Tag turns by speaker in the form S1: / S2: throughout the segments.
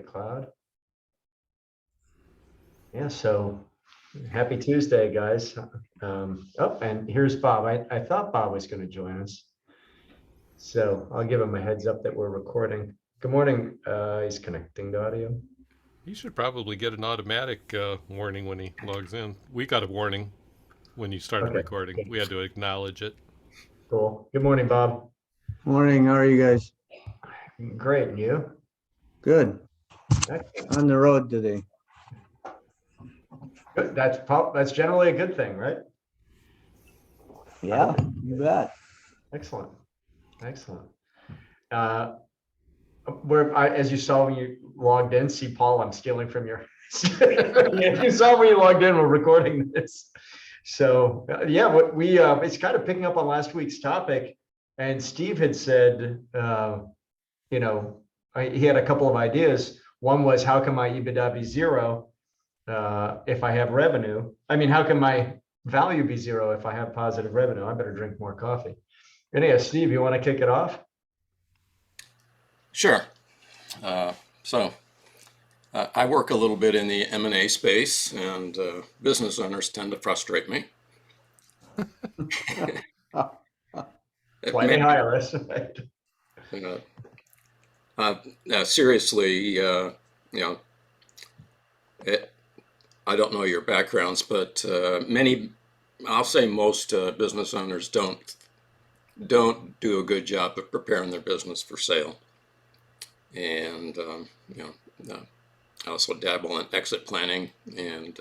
S1: cloud. Yeah, so happy Tuesday, guys. Oh, and here's Bob. I thought Bob was going to join us. So I'll give him a heads up that we're recording. Good morning. He's connecting to audio.
S2: He should probably get an automatic warning when he logs in. We got a warning when you started
S1: Okay,
S2: recording.
S1: good.
S2: We had to acknowledge it.
S1: Cool. Good morning, Bob.
S3: Morning, how are you guys?
S1: Great. And you?
S3: Good.
S1: Excellent.
S3: On the road today.
S1: Good. That's generally a good thing, right?
S3: Yeah, you bet.
S1: Excellent. Excellent. As you saw when you logged in, see, Paul, I'm stealing from your. You saw when you logged in, we're recording this. So yeah, what we it's kind of picking up on last week's topic, and Steve had said, he had a couple of ideas. One was, how can my EBITDA be zero if I have revenue? I mean, how can my value be zero if I have positive revenue? I better drink more coffee. Anyway, Steve, you want to kick it off?
S4: Sure. So I work a little bit in the M&A space, and business owners tend to frustrate me.
S1: Why they hire us?
S4: Seriously, I don't know your backgrounds, but I'll say most business owners don't do a good job of preparing their business for sale. And I also dabble in exit planning and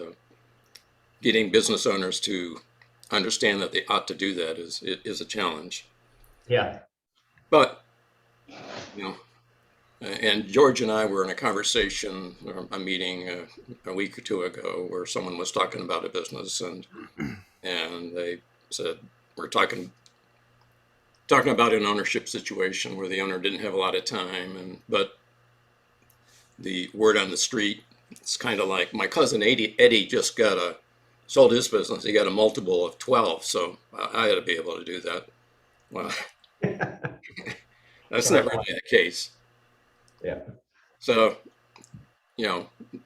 S4: getting business owners to understand that they ought to do that is a challenge.
S1: Yeah.
S4: But and George and I were in a conversation, or a meeting a week or two ago, where someone was talking about a business, and they said, we're talking about an ownership situation where the owner didn't have a lot of time, but the word on the street, it's kind of like my cousin Eddie just sold his business. He got a multiple of 12, so I ought to be able to do that. Well, that's not really the case.
S1: Yeah.
S4: So,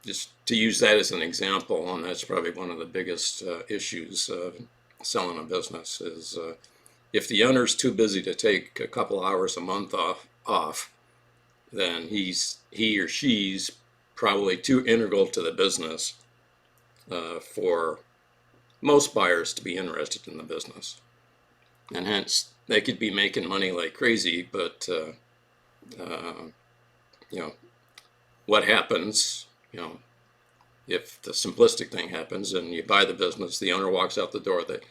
S4: just to use that as an example, and that's probably one of the biggest issues of selling a business is if the owner's too busy to take a couple hours a month off, then he or she's probably too integral to the business for most buyers to be interested in the business. And hence, they could be making money like crazy, but what happens, if the simplistic thing happens and you buy the business, the owner walks out the door as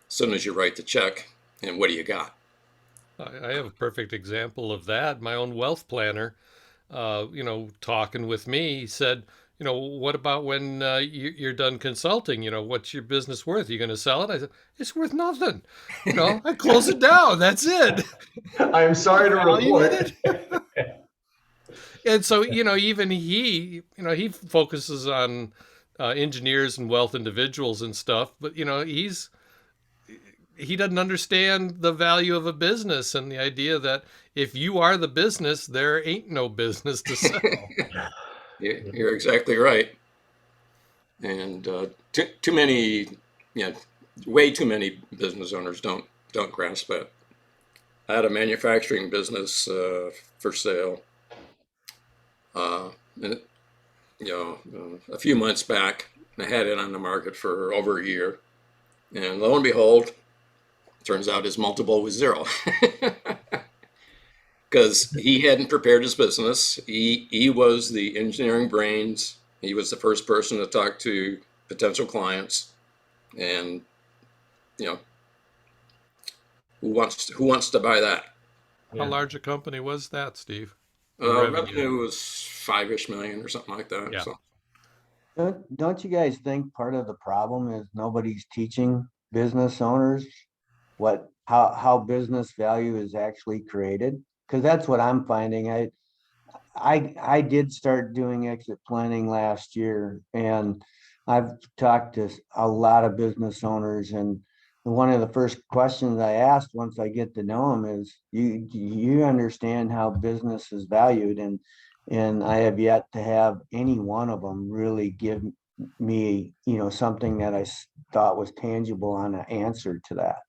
S4: soon as you write the check, and what do you got?
S2: I have a perfect example of that. My own wealth planner, talking with me, he said, what about when you're done consulting? What's your business worth? You going to sell it? I said, it's worth nothing. I close it down. That's it.
S1: I'm sorry to report.
S2: And so, even he focuses on engineers and wealth individuals and stuff, but, he doesn't understand the value of a business and the idea that if you are the business, there ain't no business to sell.
S4: You're exactly right. And too many, way too many business owners don't grasp that. I had a manufacturing business for sale, and a few months back. I had it on the market for over a year, and lo and behold, turns out his multiple was zero. Because he hadn't prepared his business. He was the engineering brains. He was the first person to talk to potential clients, and who wants to buy that?
S2: How large a company was that, Steve?
S4: Revenue was 5-ish million or something like that.
S2: Yeah.
S4: So.
S3: Don't you guys think part of the problem is nobody's teaching business owners how business value is actually created? Because that's what I'm finding. I did start doing exit planning last year, and I've talked to a lot of business owners, and one of the first questions I asked once I get to know them is, you understand how business is valued? And I have yet to have any one of them really give me, something that thought was tangible on an answer to that.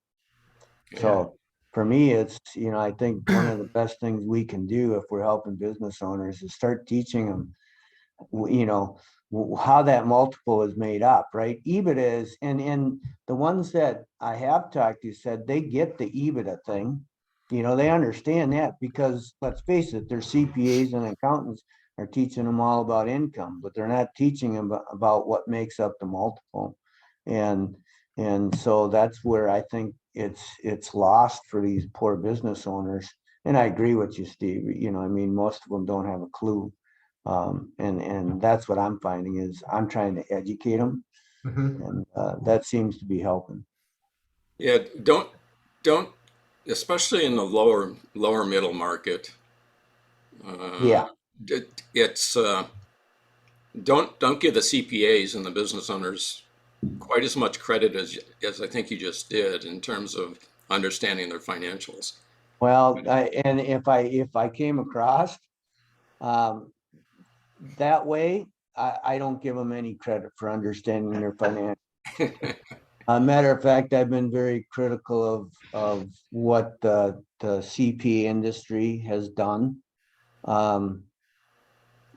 S3: So for me, it's, I think one of the best things we can do if we're helping business owners is start teaching them, how that multiple is made up, right? EBITDA is, and the ones that I have talked to said they get the EBITDA thing. They understand that because let's face it, their CPAs and accountants are teaching them all about income, but they're not teaching them about what makes up the multiple. And so that's where I think it's lost for these poor business owners. And I agree with you, Steve. Most of them don't have a clue. And that's what I'm finding is I'm trying to educate them, and that seems to be helping.
S4: Yeah, don't, especially in the lower middle market.
S3: Yeah.
S4: It's don't give the CPAs and the business owners quite as much credit as I think you just did in terms of understanding their financials.
S3: Well, and if I came across that way, I don't give them any credit for understanding their financials. Matter of fact, I've been very critical of what the CP industry has done.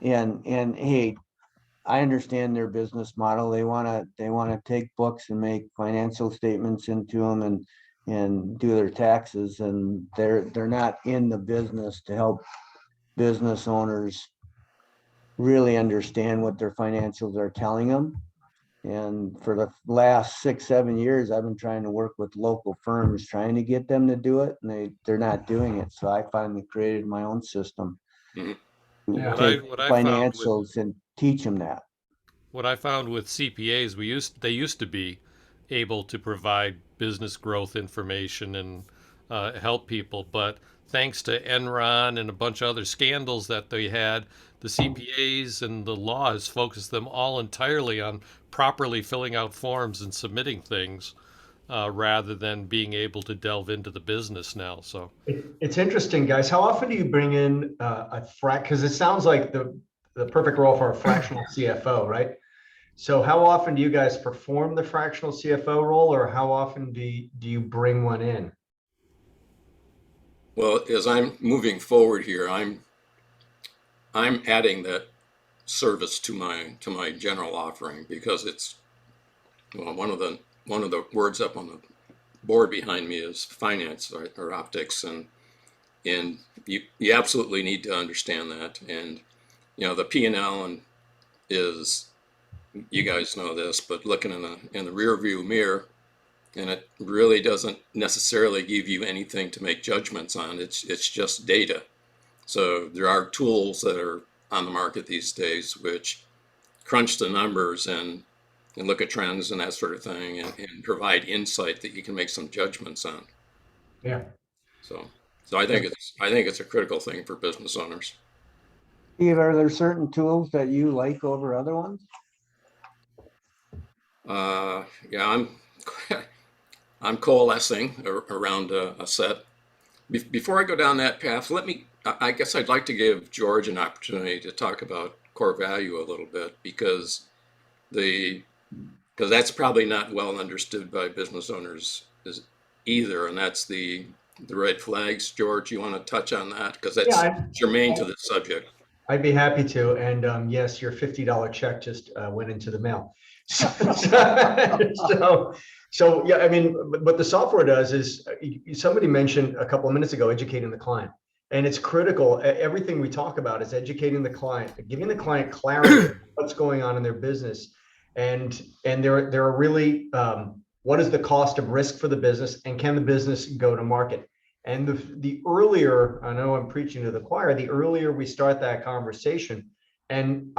S3: And hey, I understand their business model. They want to take books and make financial statements into them and do their taxes, and they're not in the business to help business owners really understand what their financials are telling them. And for the last 6-7 years, I've been trying to work with local firms, trying to get them to do it, and they're not doing it. So I finally created my own system
S4: Mhm.
S3: to
S2: What
S3: take
S2: what I found with
S3: financials and teach them that.
S2: what I found with CPAs, they used to be able to provide business growth information and help people, but thanks to Enron and a bunch of other scandals that they had, the CPAs and the law has focused them all entirely on properly filling out forms and submitting things, rather than being able to delve into the business now. So
S1: It's interesting, guys. How often do you bring in because it sounds like the perfect role for a fractional CFO, right? So how often do you guys perform the fractional CFO role, or how often do you bring one in?
S4: Well, as I'm moving forward here, I'm adding that service to my general offering because it's, well, one of the words up on the board behind me is finance or optics, and you absolutely need to understand that. And the P&L and is, you guys know this, but looking in the rear view mirror, and it really doesn't necessarily give you anything to make judgments on. It's just data. So there are tools that are on the market these days which crunch the numbers and look at trends and that sort of thing, and provide insight that you can make some judgments on.
S1: Yeah.
S4: So I think it's a critical thing for business owners.
S3: Steve, are there certain tools that you like over other ones?
S4: Yeah, I'm coalescing around a set. Before I go down that path, I guess I'd like to give George an opportunity to talk about core value a little bit, because that's probably not well understood by business owners either, and that's the red flags. George, you want to touch on that because that's
S1: Yeah,
S4: germane to the subject.
S1: I'd be happy to. And yes, your $50 check just went into the mail. So yeah, I mean, what the software does is somebody mentioned a couple of minutes ago, educating the client. And it's critical. Everything we talk about is educating the client, giving the client clarity of what's going on in their business. And there are really, what is the cost of risk for the business, and can the business go to market? And the earlier, I know I'm preaching to the choir, the earlier we start that conversation, and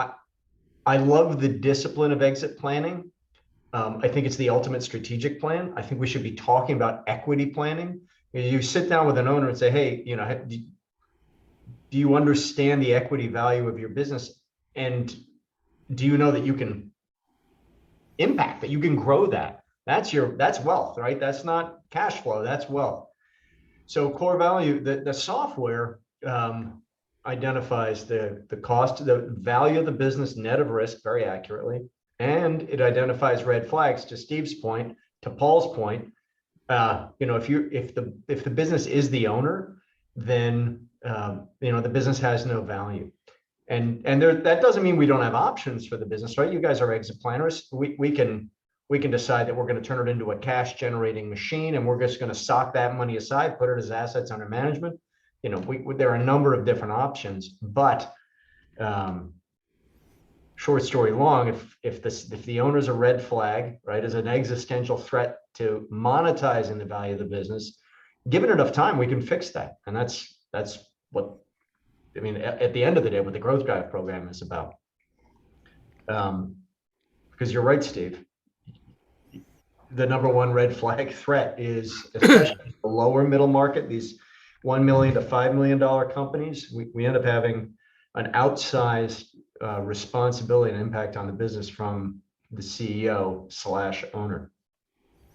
S1: I love the discipline of exit planning. I think it's the ultimate strategic plan. I think we should be talking about equity planning. You sit down with an owner and say, hey, do you understand the equity value of your business? And do you know that you can impact, that you can grow that? That's wealth, right? That's not cash flow, that's wealth. So core value, the software, identifies the cost, the value of the business net of risk very accurately, and it identifies red flags. To Steve's point, to Paul's point, if the business is the owner, then the business has no value. And that doesn't mean we don't have options for the business, right? You guys are exit planners. We can decide that we're going to turn it into a cash generating machine, and we're just going to sock that money aside, put it as assets under management. There are a number of different options, but short story long, if the owner's a red flag, right, is an existential threat to monetizing the value of the business, given enough time, we can fix that. And that's what, at the end of the day, what the Growth Drive program is about. Because you're right, Steve. The number one red flag threat is, especially the lower middle market, these $1 million to $5 million companies, we end up having an outsized responsibility and impact on the business from the CEO/owner.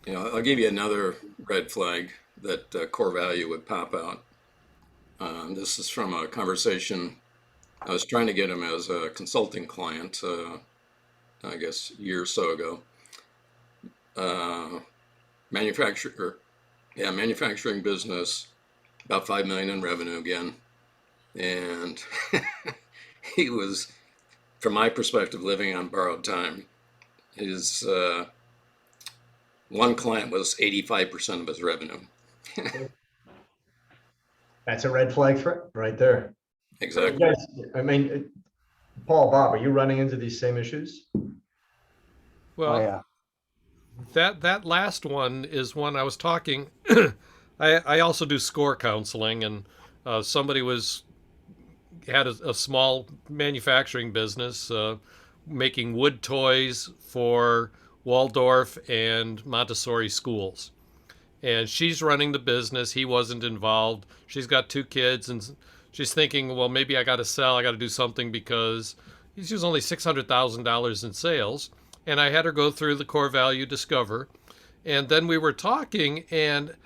S4: I'll give you another red flag that core value would pop out. This is from a conversation I was trying to get him as a consulting client, I guess a year or so ago. Manufacturing business, about 5 million in revenue again. And he was, from my perspective, living on borrowed time. His one client was 85% of his revenue.
S1: That's a red flag threat right there.
S4: Exactly.
S1: Guys, Paul, Bob, are you running into these same issues?
S2: Well,
S3: yeah.
S2: that last one is one I was talking. I also do score counseling, and somebody had a small manufacturing business making wood toys for Waldorf and Montessori schools. And she's running the business. He wasn't involved. She's got 2 kids, and she's thinking, well, maybe I got to sell. I got to do something because she was only $600,000 in sales. And I had her go through the core value discover. And then we were talking, and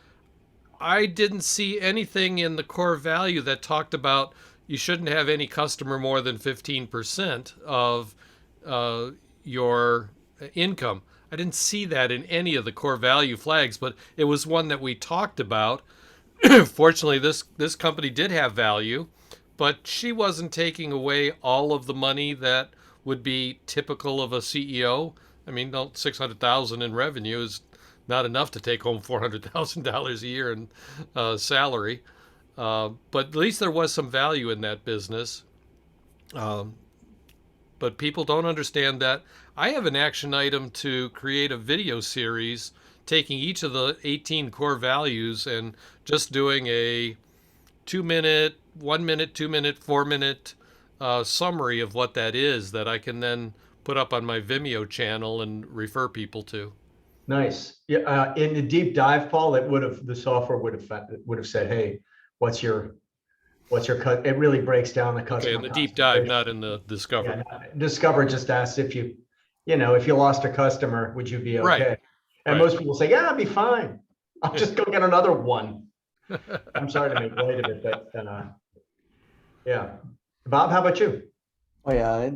S2: I didn't see anything in the core value that talked about you shouldn't have any customer more than 15% of your income. I didn't see that in any of the core value flags, but it was one that we talked about. Fortunately, this company did have value, but she wasn't taking away all of the money that would be typical of a CEO. $600,000 in revenue is not enough to take home $400,000 a year in salary. But at least there was some value in that business. But people don't understand that. I have an action item to create a video series taking each of the 18 core values and just doing a 2-minute, 1-minute, 2-minute, 4-minute summary of what that is that I can then put up on my Vimeo channel and refer people to.
S1: Nice. Yeah. In the deep dive, Paul, the software would have said, "Hey, what's your cut?" It really breaks down the customer.
S2: Okay, in the deep dive, not in the discover.
S1: Yeah, discover just asks if you lost a customer, would you be okay?
S2: Right.
S1: And most people say, "Yeah, I'll be fine. I'll just go get another one." I'm sorry to make light of it, but yeah. Bob, how about you?
S3: Oh yeah,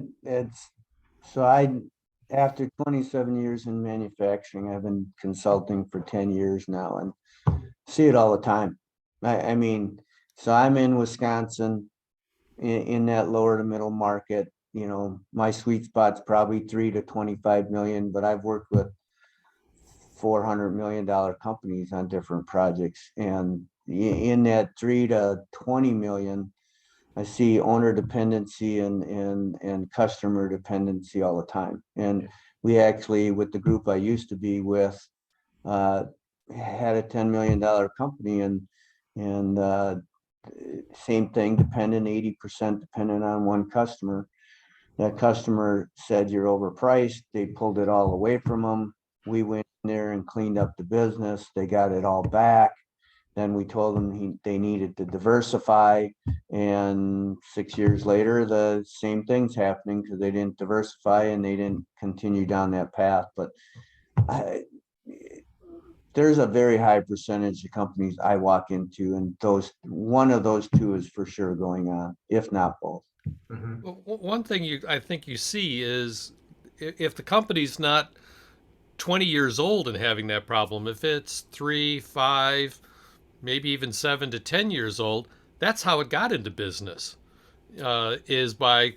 S3: after 27 years in manufacturing, I've been consulting for 10 years now and see it all the time. So I'm in Wisconsin in that lower to middle market. My sweet spot's probably 3 to 25 million, but I've worked with $400 million companies on different projects. And in that 3 to 20 million, I see owner dependency and customer dependency all the time. And we actually, with the group I used to be with, had a $10 million company and same thing, 80% dependent on one customer. That customer said, "You're overpriced." They pulled it all away from them. We went in there and cleaned up the business. They got it all back. Then we told them they needed to diversify, and 6 years later, the same thing's happening because they didn't diversify and they didn't continue down that path. But there's a very high percentage of companies I walk into, and one of those two is for sure going on, if not both.
S1: Mhm.
S2: Well, one thing I think you see is if the company's not 20 years old and having that problem, if it's 3, 5, maybe even 7 to 10 years old, that's how it got into business, is by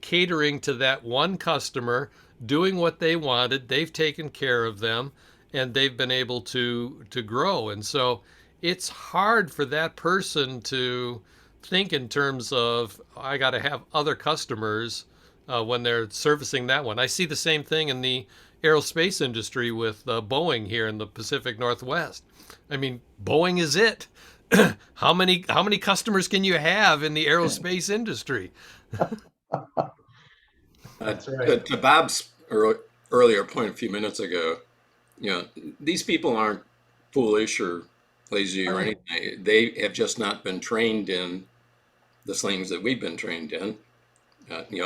S2: catering to that one customer, doing what they wanted. They've taken care of them, and they've been able to grow. And so it's hard for that person to think in terms of I got to have other customers when they're servicing that one. I see the same thing in the aerospace industry with Boeing here in the Pacific Northwest. I mean, Boeing is it. How many customers can you have in the aerospace industry?
S1: That's right.
S4: To Bob's earlier point a few minutes ago, these people aren't foolish or lazy or anything. They have just not been trained in the things that we've been trained in.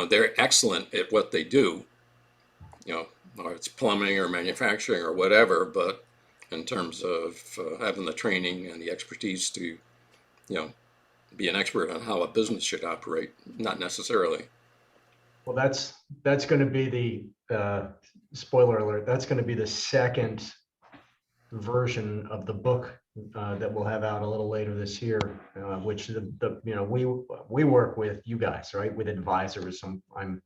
S4: They're excellent at what they do, or it's plumbing or manufacturing or whatever, but in terms of having the training and the expertise to, be an expert on how a business should operate, not necessarily.
S1: Well, that's going to be the spoiler alert. That's going to be the second version of the book that we'll have out a little later this year, which we work with you guys, right, with advisors. I'm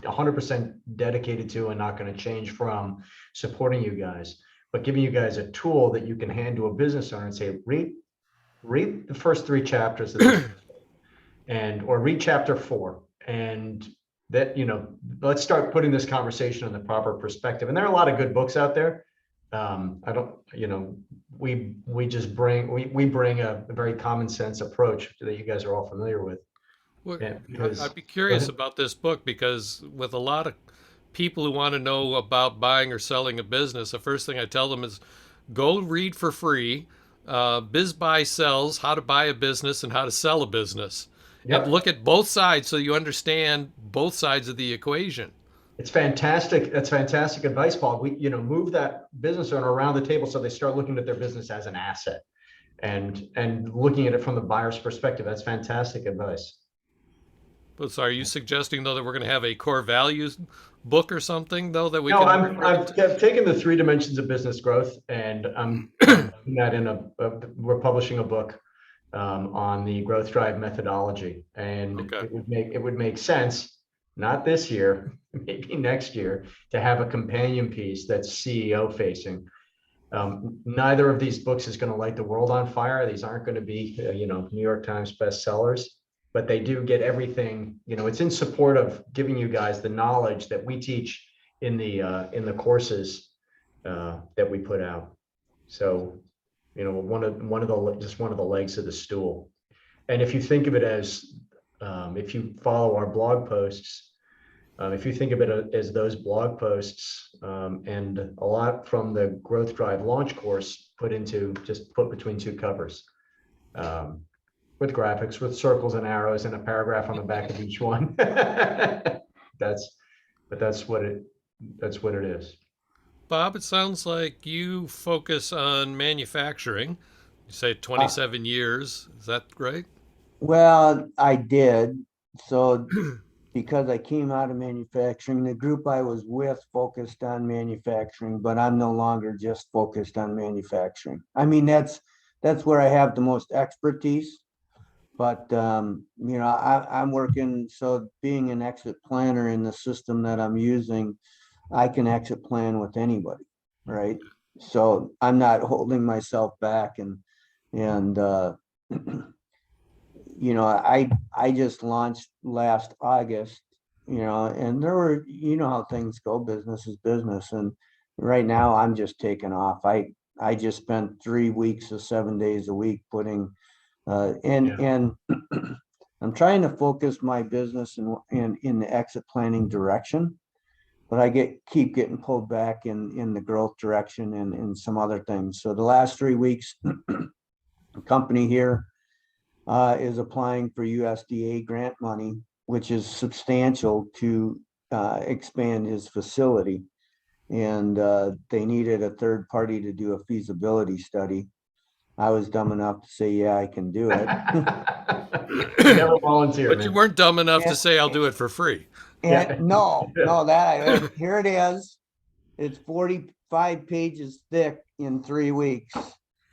S1: 100% dedicated to and not going to change from supporting you guys, but giving you guys a tool that you can hand to a business owner and say, read the first 3 chapters of this or read chapter 4, and that, let's start putting this conversation in the proper perspective. And there are a lot of good books out there. I don't, we just bring a very common sense approach that you guys are all familiar with.
S2: Well,
S1: Because
S2: I'd be curious about this book because with a lot of people who want to know about buying or selling a business, the first thing I tell them is go read for free Biz Buy Sells, How to Buy a Business and How to Sell a Business. And
S1: Yep,
S2: look at both sides so you understand both sides of the equation.
S1: it's fantastic. That's fantastic advice, Paul. We, move that business owner around the table so they start looking at their business as an asset and looking at it from the buyer's perspective. That's fantastic advice.
S2: But so are you suggesting though that we're going to have a core values book or something though that we
S1: No,
S2: can refer them to?
S1: I've taken the 3 dimensions of business growth, and I'm putting that we're publishing a book on the growth drive methodology, and
S2: Okay.
S1: it would make sense, not this year, maybe next year, to have a companion piece that's CEO facing. Neither of these books is going to light the world on fire. These aren't going to be, New York Times bestsellers, but they do get everything. It's in support of giving you guys the knowledge that we teach in the courses that we put out. So, one of the legs of the stool. And if you think of it as, if you follow our blog posts, if you think of it as those blog posts, and a lot from the Growth Drive launch course put between 2 covers, with graphics, with circles and arrows and a paragraph on the back of each one. That's what it is.
S2: Bob, it sounds like you focus on manufacturing. You say 27 years. Is that right?
S3: Well, I did. So because I came out of manufacturing, the group I was with focused on manufacturing, but I'm no longer just focused on manufacturing. I mean, that's where I have the most expertise. But I'm working, so being an exit planner in the system that I'm using, I can exit plan with anybody, right? So I'm not holding myself back, and I just launched last August, and there were, how things go, business is business. And right now I'm just taking off. I just spent 3 weeks of 7 days a week putting, and I'm trying to focus my business in the exit planning direction, but I keep getting pulled back in the growth direction and some other things. So the last 3 weeks, the company here is applying for USDA grant money, which is substantial to expand his facility. and they needed a third party to do a feasibility study. I was dumb enough to say, yeah, I can do it.
S1: You never volunteer,
S2: But you
S1: man.
S2: weren't dumb enough to
S3: And,
S2: say, I'll do it for free.
S3: and
S1: Yeah.
S3: no, here it is. It's 45 pages thick in 3 weeks,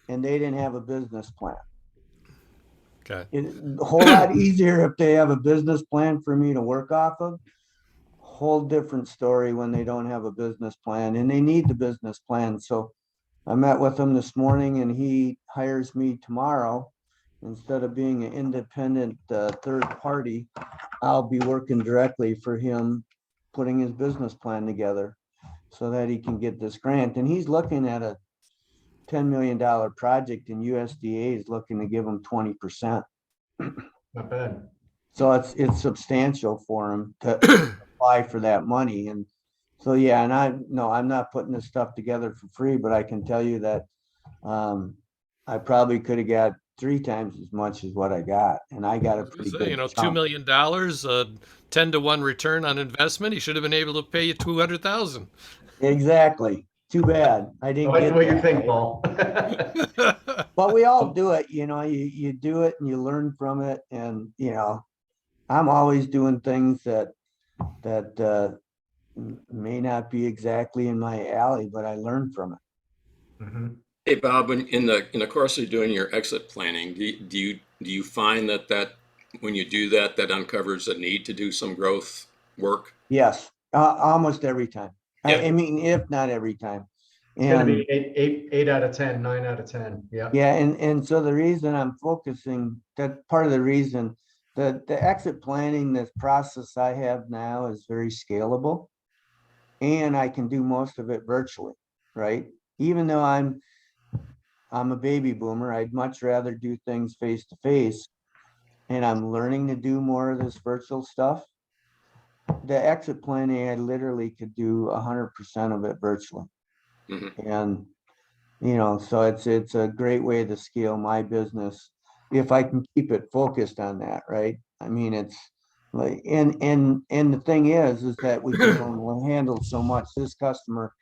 S3: and they didn't have a business plan.
S2: Okay.
S3: It's a whole lot easier if they have a business plan for me to work off of. Whole different story when they don't have a business plan, and they need the business plan. So I met with him this morning, and he hires me tomorrow. Instead of being an independent third party, I'll be working directly for him, putting his business plan together so that he can get this grant. And he's looking at a $10 million project, and USDA is looking to give him 20%.
S1: Not bad.
S3: So it's substantial for him to apply for that money. And so, yeah, and I'm not putting this stuff together for free, but I can tell you that I probably could have got 3 times as much as what I got, and I got a pretty
S2: So,
S3: good
S2: $2
S3: chunk.
S2: million, 10-to-1 return on investment. He should have been able to pay you 200,000.
S3: Exactly. Too bad I didn't
S1: What
S3: get
S1: do you
S3: that,
S1: think,
S3: right?
S1: Paul?
S3: But we all do it, you do it and you learn from it. And, I'm always doing things that may not be exactly in my alley, but I learn from it.
S1: Mhm.
S4: Hey, Bob, in the course of doing your exit planning, do you find that when you do that, that uncovers a need to do some growth work?
S3: Yes, almost every time.
S4: Yeah.
S3: I mean, if not every time.
S1: It's gonna
S3: And
S1: be eight out of 10, 9 out of 10. Yeah.
S3: yeah, and so the reason I'm focusing, that part of the reason, the exit planning, this process I have now is very scalable. And I can do most of it virtually, right? Even though I'm a baby boomer, I'd much rather do things face to face. And I'm learning to do more of this virtual stuff. The exit planning, I literally could do 100% of it virtually.
S4: Hmm.
S3: And so it's a great way to scale my business if I can keep it focused on that, right? I mean, it's like, and the thing is that we can only handle so much. This customer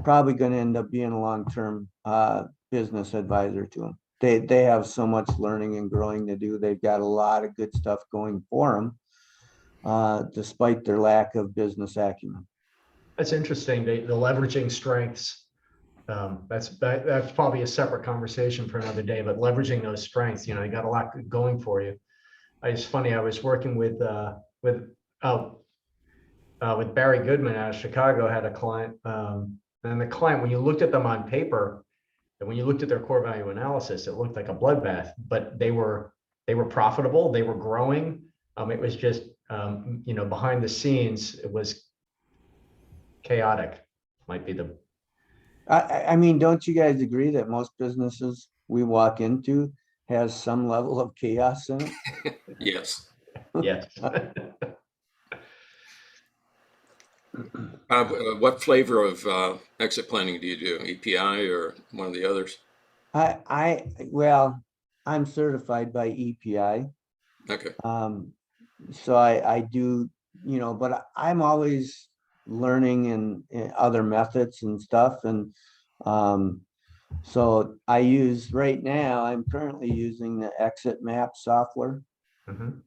S3: probably going to end up being a long-term business advisor to them. They have so much learning and growing to do. They've got a lot of good stuff going for them, despite their lack of business acumen.
S1: That's interesting. The leveraging strengths. That's probably a separate conversation for another day, but leveraging those strengths, you got a lot going for you. It's funny. I was working with Barry Goodman out of Chicago, had a client, and the client, when you looked at them on paper, and when you looked at their core value analysis, it looked like a bloodbath. But they were profitable, they were growing. It was just behind the scenes, it was chaotic. Might be the
S3: I mean, don't you guys agree that most businesses we walk into has some level of chaos in it?
S4: Yes.
S1: yes.
S4: What flavor of exit planning do you do? EPI or one of the others?
S3: Well, I'm certified by EPI.
S4: Okay.
S3: So I do, but I'm always learning in other methods and stuff. And so right now, I'm currently using the exit map software,
S1: Mhm.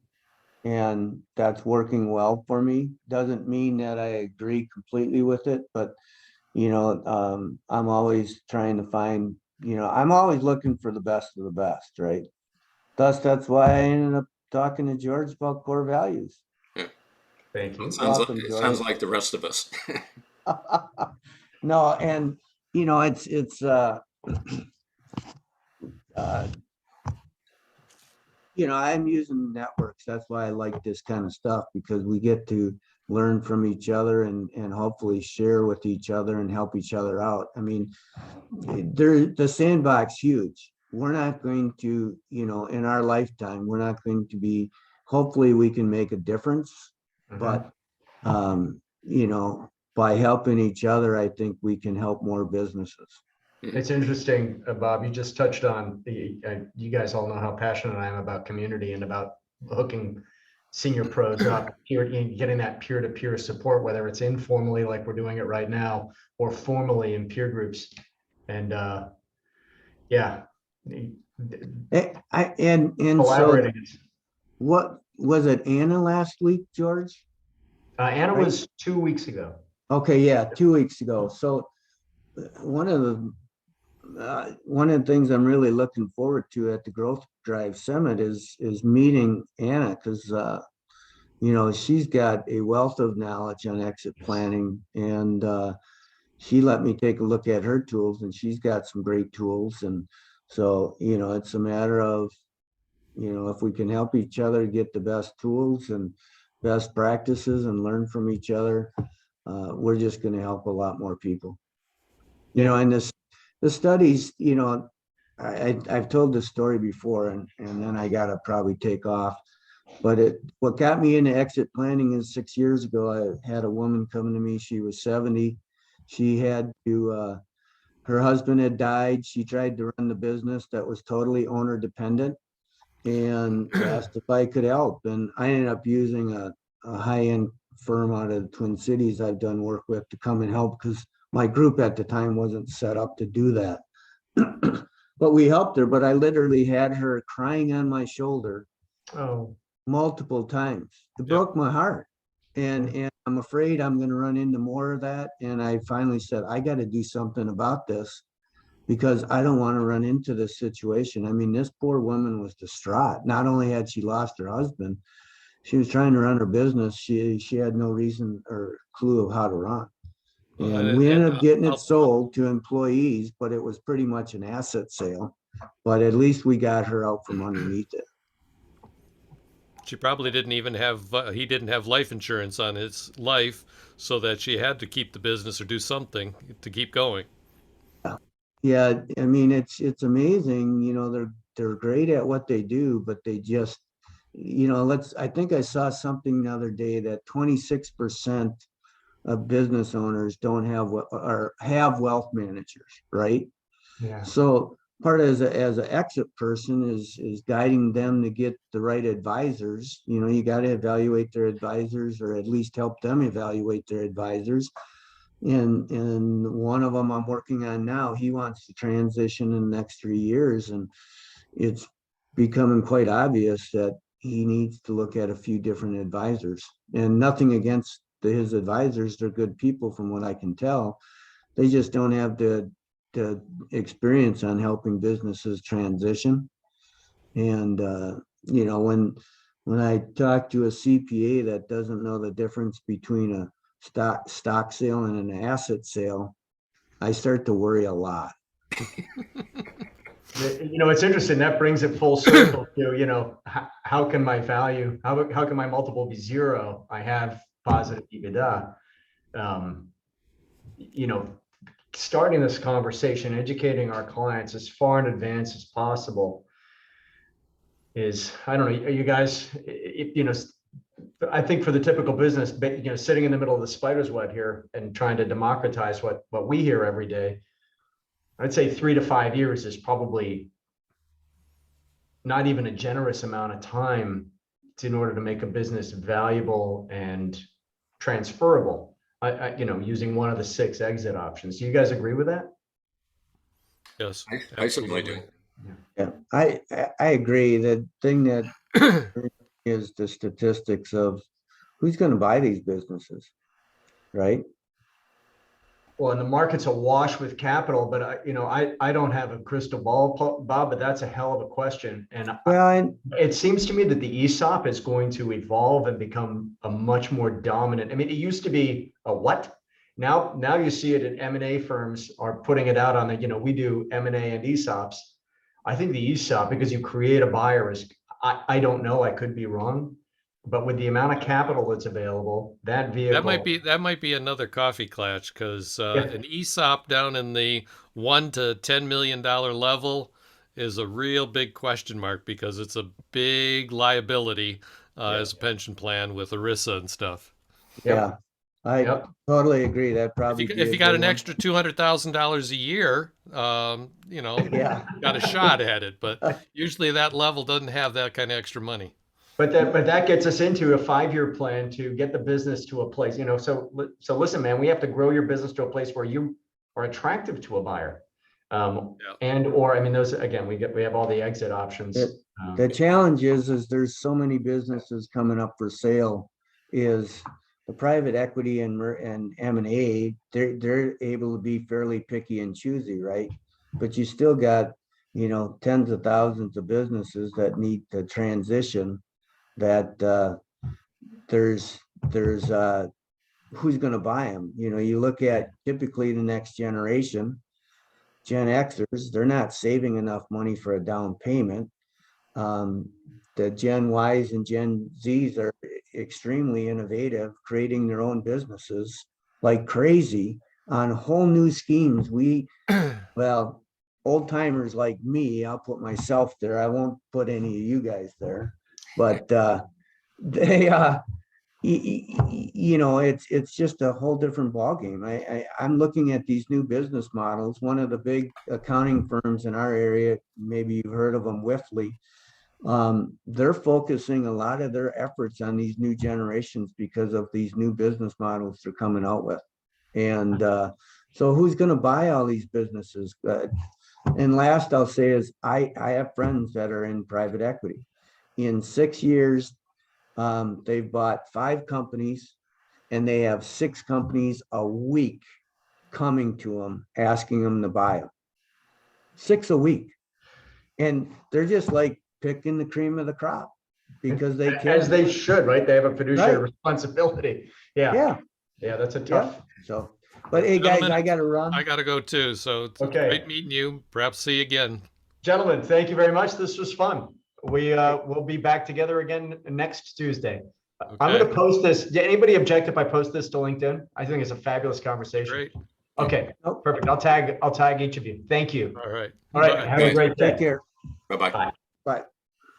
S3: and that's working well for me. Doesn't mean that I agree completely with it, but I'm always trying to find, I'm always looking for the best of the best, right? Thus, that's why I ended up talking to George about core values.
S4: Yeah.
S1: Thank
S4: It
S1: you.
S4: sounds like
S3: Welcome,
S4: it
S3: George.
S4: sounds like the rest of us.
S3: No, and it's I'm using networks. That's why I like this kind of stuff, because we get to learn from each other and hopefully share with each other and help each other out. I mean, the sandbox huge. We're not going to, in our lifetime, we're not going to be, hopefully we can make a difference,
S1: Mhm.
S3: but by helping each other, I think we can help more businesses.
S1: It's interesting, Bob, you just touched on you guys all know how passionate I am about community and about hooking senior pros up, getting that peer-to-peer support, whether it's informally like we're doing it right now, or formally in peer groups. And yeah,
S3: And so
S1: collaborating.
S3: what was it, Anna last week, George?
S1: Anna
S3: Right?
S1: was 2 weeks ago.
S3: Okay, yeah, 2 weeks ago. So one of the things I'm really looking forward to at the Growth Drive Summit is meeting Anna, because she's got a wealth of knowledge on exit planning, and she let me take a look at her tools, and she's got some great tools. And so it's a matter of if we can help each other get the best tools and best practices and learn from each other, we're just going to help a lot more people. And the studies, I've told this story before, and then I got to probably take off. But what got me into exit planning is 6 years ago, I had a woman coming to me. She was 70. She had to, her husband had died. She tried to run the business that was totally owner dependent, and asked if I could help. And I ended up using a high-end firm out of the Twin Cities I've done work with to come and help, because my group at the time wasn't set up to do that. But we helped her, but I literally had her crying on my shoulder multiple times. It broke my heart. And I'm afraid I'm going to run into more of that. And I finally said, I got to do something about this, because I don't want to run into this situation. I mean, this poor woman was distraught. Not only had she lost her husband, she was trying to run her business. She had no reason or clue of how to run. And we ended up getting it sold to employees, but it was pretty much an asset sale. But at least we got her out from underneath it.
S2: She probably didn't even have, he didn't have life insurance on his life, so that she had to keep the business or do something to keep going.
S3: Yeah, I mean, it's amazing. They're great at what they do, but they just, I think I saw something the other day that 26% of business owners don't have or have wealth managers, right?
S1: Yeah.
S3: So part as an exit person is guiding them to get the right advisors. You got to evaluate their advisors, or at least help them evaluate their advisors. And one of them I'm working on now, he wants to transition in the next 3 years, and it's becoming quite obvious that he needs to look at a few different advisors. And nothing against his advisors, they're good people from what I can tell. They just don't have the experience on helping businesses transition. And when I talk to a CPA that doesn't know the difference between a stock sale and an asset sale, I start to worry a lot.
S1: It's interesting. That brings it full circle to, how can my value, how can my multiple be zero? I have positive EBITDA. Starting this conversation, educating our clients as far in advance as possible is, I don't know, you guys, I think for the typical business, sitting in the middle of the spider's web here and trying to democratize what we hear every day, I'd say 3 to 5 years is probably not even a generous amount of time in order to make a business valuable and transferable. Using one of the 6 exit options. Do you guys agree with that?
S2: Yes,
S4: I certainly do.
S3: Yeah, I agree. The thing that is the statistics of who's going to buy these businesses, right?
S1: Well, and the market's awash with capital, but I don't have a crystal ball, Bob, but that's a hell of a question. And it seems to me that the ESOP is going to evolve and become a much more dominant. I mean, it used to be a what? Now you see it in M&A firms are putting it out on we do M&A and ESOPs. I think the ESOP, because you create a buyer, is, I don't know, I could be wrong. But with the amount of capital that's available, that vehicle
S2: that might be another coffee Klatsch, because an ESOP down in the $1 to $10 million level is a real big question mark, because it's a big liability as a pension plan with ERISA and stuff.
S3: Yeah, I totally agree. That probably
S2: if you got an extra $200,000 a year, got a shot at it. But usually that level doesn't have that kind of extra money.
S1: But that gets us into a 5-year plan to get the business to a place, so listen, man, we have to grow your business to a place where you are attractive to a buyer. Or, I mean, those, again, we have all the exit options.
S3: The challenge is there's so many businesses coming up for sale, is the private equity and M&A, they're able to be fairly picky and choosy, right? But you still got, tens of thousands of businesses that need to transition, that there's who's going to buy them? You look at typically the next generation, Gen Xers, they're not saving enough money for a down payment. The Gen Ys and Gen Zs are extremely innovative, creating their own businesses like crazy on whole new schemes. Well, old timers like me, I'll put myself there. I won't put any of you guys there, but they, it's just a whole different ballgame. I'm looking at these new business models. One of the big accounting firms in our area, maybe you've heard of them, Wifley, they're focusing a lot of their efforts on these new generations because of these new business models they're coming out with. And so who's going to buy all these businesses? And last I'll say is I have friends that are in private equity. In 6 years, they've bought 5 companies, and they have 6 companies a week coming to them, asking them to buy them. 6 a week. And they're just like picking the cream of the crop because they care.
S1: As they should, right? They have a fiduciary responsibility. Yeah, that's a tough.
S3: Yeah. So, but hey guys, I got to run.
S2: I got to go too. So it's great meeting you. Perhaps see you again.
S1: Gentlemen, thank you very much. This was fun. We'll be back together again next Tuesday. Okay. I'm going to post this. Did anybody object if I post this to LinkedIn? I think it's a fabulous conversation.
S2: Great.
S1: Okay. Perfect. I'll tag each of you. Thank you.
S2: All right.
S1: All right. Have a great day.
S3: Take care.
S4: Bye-bye.
S1: Bye.
S3: Bye.